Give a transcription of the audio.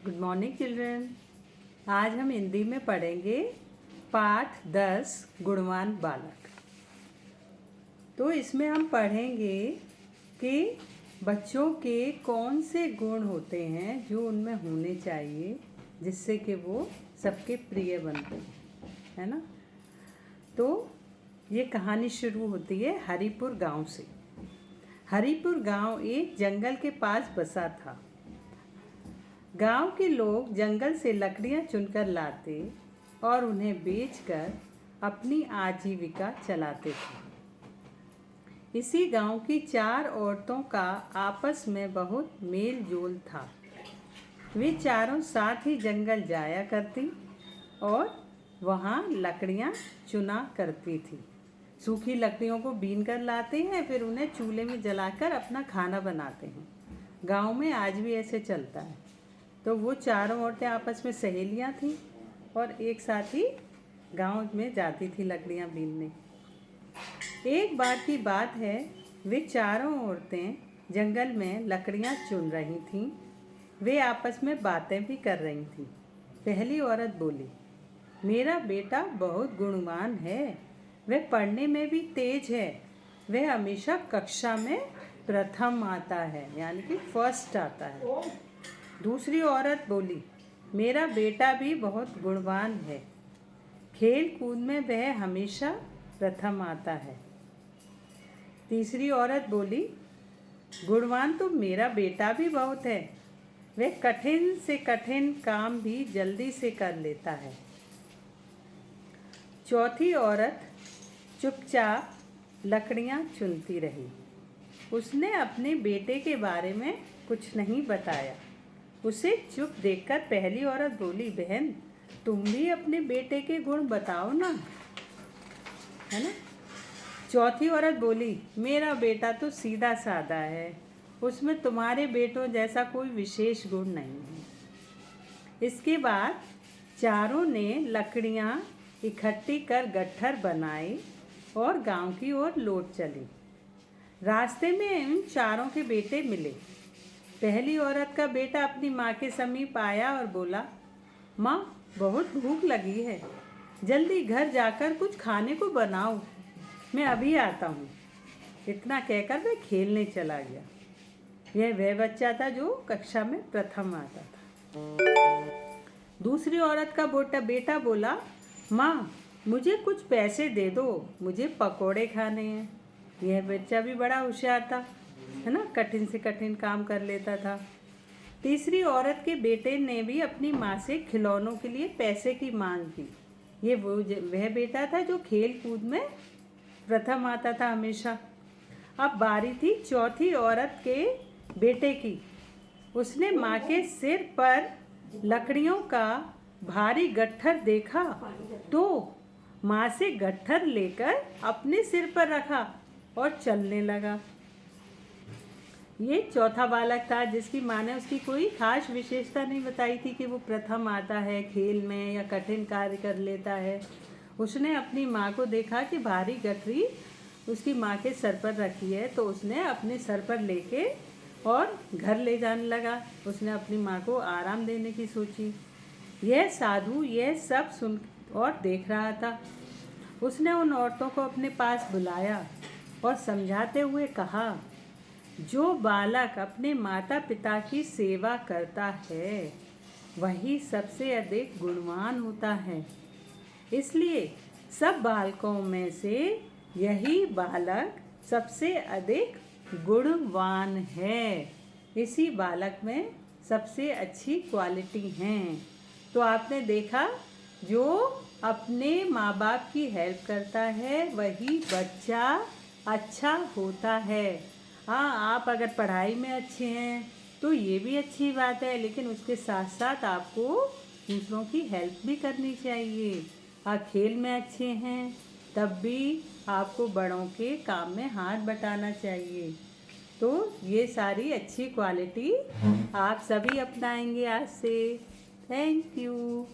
Good morning children. आज हम हिंदी में पढ़ेंगे पाठ 10 गुणवान बालक। तो इसमें हम पढ़ेंगे कि बच्चों के कौन से गुण होते हैं जो उनमें होने चाहिए जिससे कि वो सबके प्रिय बनते हैं, है ना। तो ये कहानी शुरू होती है हरिपुर गांव से। हरिपुर गांव एक जंगल के पास बसा था। गांव के लोग जंगल से लकड़ियां चुनकर लाते और उन्हें बेचकर अपनी आजीविका चलाते थे। इसी गांव की 4 औरतों का आपस में बहुत मेल जोल था। वे चारों साथ ही जंगल जाया करती और वहाँ लकड़ियाँ चुना करती थी। सूखी लकड़ियों को बीन कर लाते हैं, फिर उन्हें चूल्हे में जलाकर अपना खाना बनाते हैं। गांव में आज भी ऐसे चलता है। तो वो चारों औरतें आपस में सहेलियाँ थीं और एक साथ ही गांव में जाती थी लकड़ियाँ बीनने। एक बार की बात है, वे चारों औरतें जंगल में लकड़ियाँ चुन रही थीं। वे आपस में बातें भी कर रही थीं। पहली औरत बोली, मेरा बेटा बहुत गुणवान है, वह पढ़ने में भी तेज है, वह हमेशा कक्षा में प्रथम आता है, यानी कि फर्स्ट आता है। दूसरी औरत बोली, मेरा बेटा भी बहुत गुणवान है, खेल कूद में वह हमेशा प्रथम आता है। तीसरी औरत बोली, गुणवान तो मेरा बेटा भी बहुत है, वह कठिन से कठिन काम भी जल्दी से कर लेता है। चौथी औरत चुपचाप लकड़ियाँ चुनती रही। उसने अपने बेटे के बारे में कुछ नहीं बताया। उसे चुप देखकर पहली औरत बोली, बहन तुम भी अपने बेटे के गुण बताओ ना, है ना। चौथी औरत बोली, मेरा बेटा तो सीधा साधा है, उसमें तुम्हारे बेटों जैसा कोई विशेष गुण नहीं है। इसके बाद चारों ने लकड़ियाँ इकट्ठी कर गट्ठर बनाए और गांव की ओर लौट चली। रास्ते में इन चारों के बेटे मिले। पहली औरत का बेटा अपनी माँ के समीप आया और बोला, माँ बहुत भूख लगी है, जल्दी घर जाकर कुछ खाने को बनाओ, मैं अभी आता हूँ। इतना कहकर वह खेलने चला गया। यह वह बच्चा था जो कक्षा में प्रथम आता था। दूसरी औरत का बेटा बोला, माँ मुझे कुछ पैसे दे दो, मुझे पकोड़े खाने हैं। यह बच्चा भी बड़ा होशियार था, है ना, कठिन से कठिन काम कर लेता था। तीसरी औरत के बेटे ने भी अपनी माँ से खिलौनों के लिए पैसे की मांग की। ये वह बेटा था जो खेल कूद में प्रथम आता था हमेशा। अब बारी थी चौथी औरत के बेटे की। उसने माँ के सिर पर लकड़ियों का भारी गट्ठर देखा तो माँ से गट्ठर लेकर अपने सिर पर रखा और चलने लगा। ये चौथा बालक था जिसकी माँ ने उसकी कोई खास विशेषता नहीं बताई थी कि वो प्रथम आता है खेल में या कठिन कार्य कर लेता है। उसने अपनी माँ को देखा कि भारी गठरी उसकी माँ के सर पर रखी है, तो उसने अपने सर पर लेके और घर ले जाने लगा। उसने अपनी माँ को आराम देने की सोची। यह साधु यह सब सुन और देख रहा था। उसने उन औरतों को अपने पास बुलाया और समझाते हुए कहा, जो बालक अपने माता पिता की सेवा करता है वही सबसे अधिक गुणवान होता है। इसलिए सब बालकों में से यही बालक सबसे अधिक गुणवान है। इसी बालक में सबसे अच्छी क्वालिटी हैं। तो आपने देखा, जो अपने माँ बाप की हेल्प करता है वही बच्चा अच्छा होता है। हाँ, आप अगर पढ़ाई में अच्छे हैं तो ये भी अच्छी बात है, लेकिन उसके साथ साथ आपको दूसरों की हेल्प भी करनी चाहिए। आप खेल में अच्छे हैं तब भी आपको बड़ों के काम में हाथ बटाना चाहिए। तो ये सारी अच्छी क्वालिटी आप सभी अपनाएंगे आज से। Thank you.